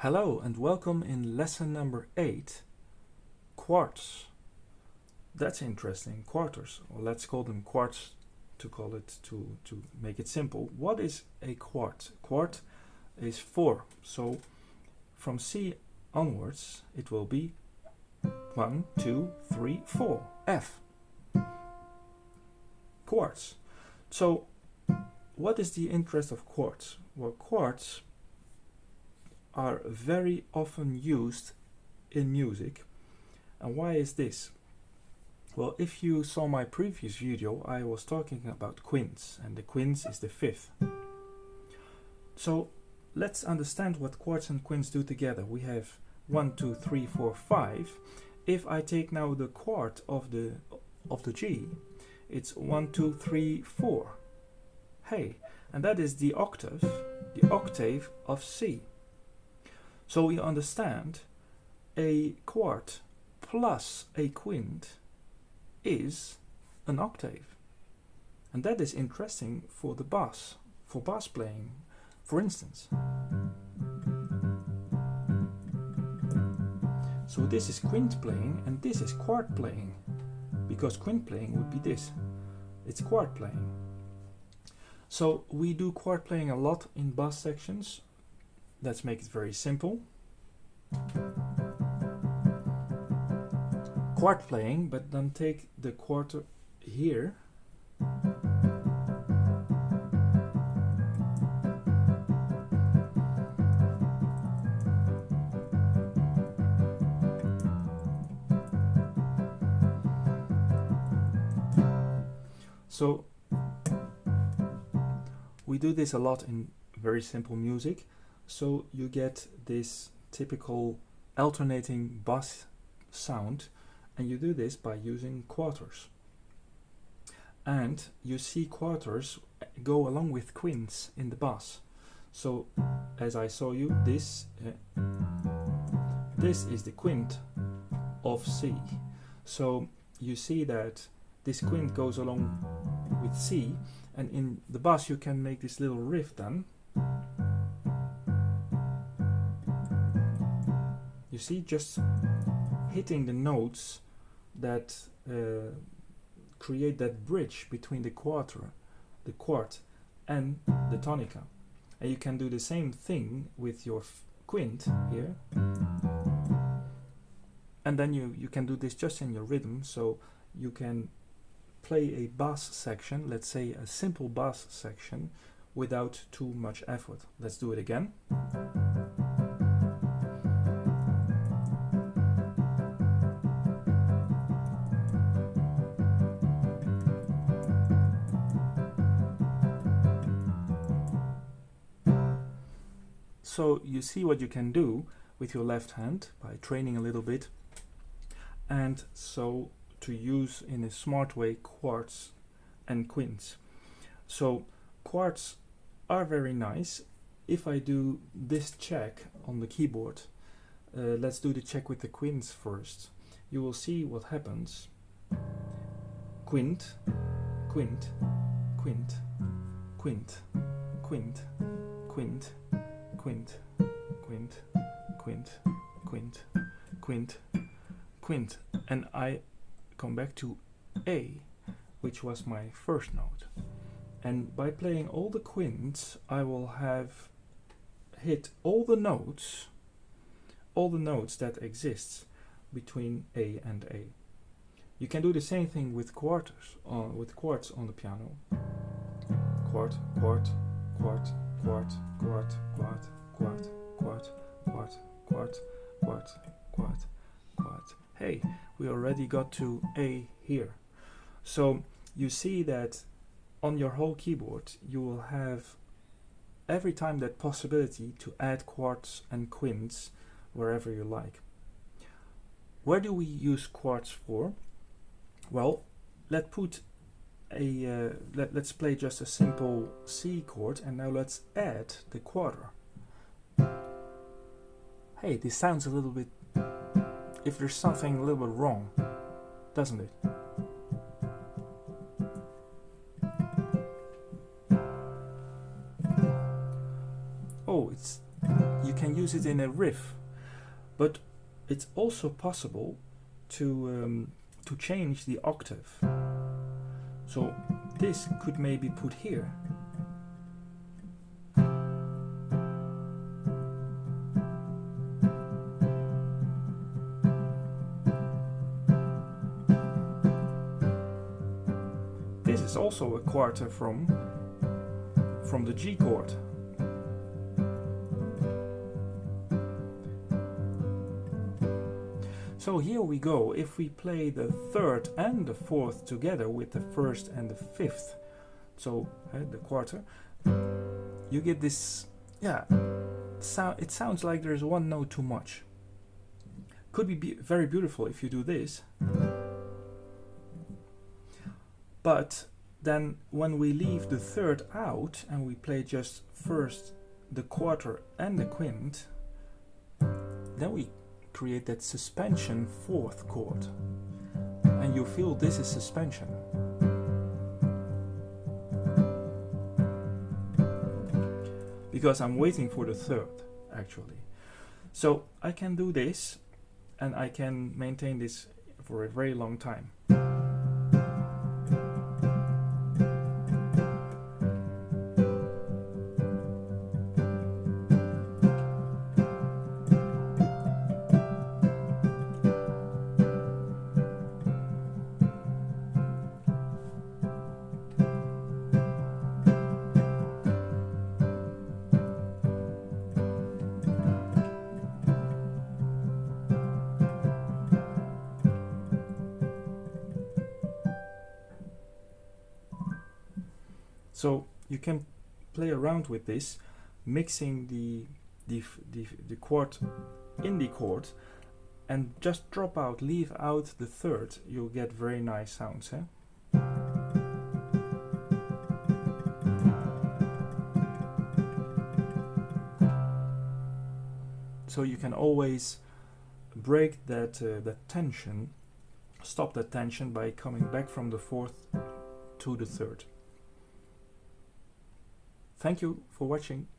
Hello and welcome in lesson number 8, quarts. That's interesting, quarters. Well, let's call them quarts to make it simple. What is a quart? Quart is 4. So from C onwards it will be 1, 2, 3, 4. F. Quarts. So what is the interest of quarts? Well, quarts are very often used in music. And why is this? Well, if you saw my previous video, I was talking about quints, and the quints is the 5th. So let's understand what quarts and quints do together. We have 1, 2, 3, 4, 5. If I take now the quart of the G, it's 1, 2, 3, 4. Hey, and that is the octave of C. So we understand a quart plus a quint is an octave. And that is interesting for the bass, for bass playing, for instance. So this is quint playing and this is quart playing, because quint playing would be this. It's quart playing. So we do quart playing a lot in bass sections. Let's make it very simple. Quart playing, but then take the quarter here. So we do this a lot in very simple music. So you get this typical alternating bass sound, and you do this by using quarters. And you see quarters go along with quints in the bass. So as I show you, this is the quint of C. So you see that this quint goes along with C, and in the bass you can make this little riff then. You see, just hitting the notes that create that bridge between the quart and the tonica. And you can do the same thing with your quint here. And then you can do this just in your rhythm, so you can play a bass section, let's say a simple bass section, without too much effort. Let's do it again. So you see what you can do with your left hand by training a little bit, and so to use in a smart way quarts and quints. So quarts are very nice. If I do this check on the keyboard, let's do the check with the quints first. You will see what happens. Quint, quint, quint, quint, quint, quint, quint, quint, quint, quint, quint, quint, and I come back to A, which was my first note. And by playing all the quints, I will have hit all the notes that exist between A and A. You can do the same thing with quarts on the piano. Quart, quart, quart, quart, quart, quart, quart, quart, quart, quart, quart, quart, quart. Hey, we already got to A here. So you see that on your whole keyboard you will have every time that possibility to add quarts and quints wherever you like. Where do we use quarts for? Well, let's play just a simple C chord, and now let's add the quarter. Hey, this sounds a little bit, if there's something a little bit wrong, doesn't it? Oh, you can use it in a riff, but it's also possible to change the octave. So this could maybe put here. This is also a quarter from the G chord. So here we go. If we play the third and the fourth together with the first and the fifth, so the quarter, you get this, yeah, it sounds like there's one note too much. Could be very beautiful if you do this. But then when we leave the third out and we play just first the quarter and the quint, then we create that suspension fourth chord, and you feel this is suspension. Because I'm waiting for the third, actually. So I can do this, and I can maintain this for a very long time. So you can play around with this, mixing the chord in the chord, and just drop out, leave out the third. You'll get very nice sounds. So you can always break that tension, stop that tension by coming back from the fourth to the third. Thank you for watching.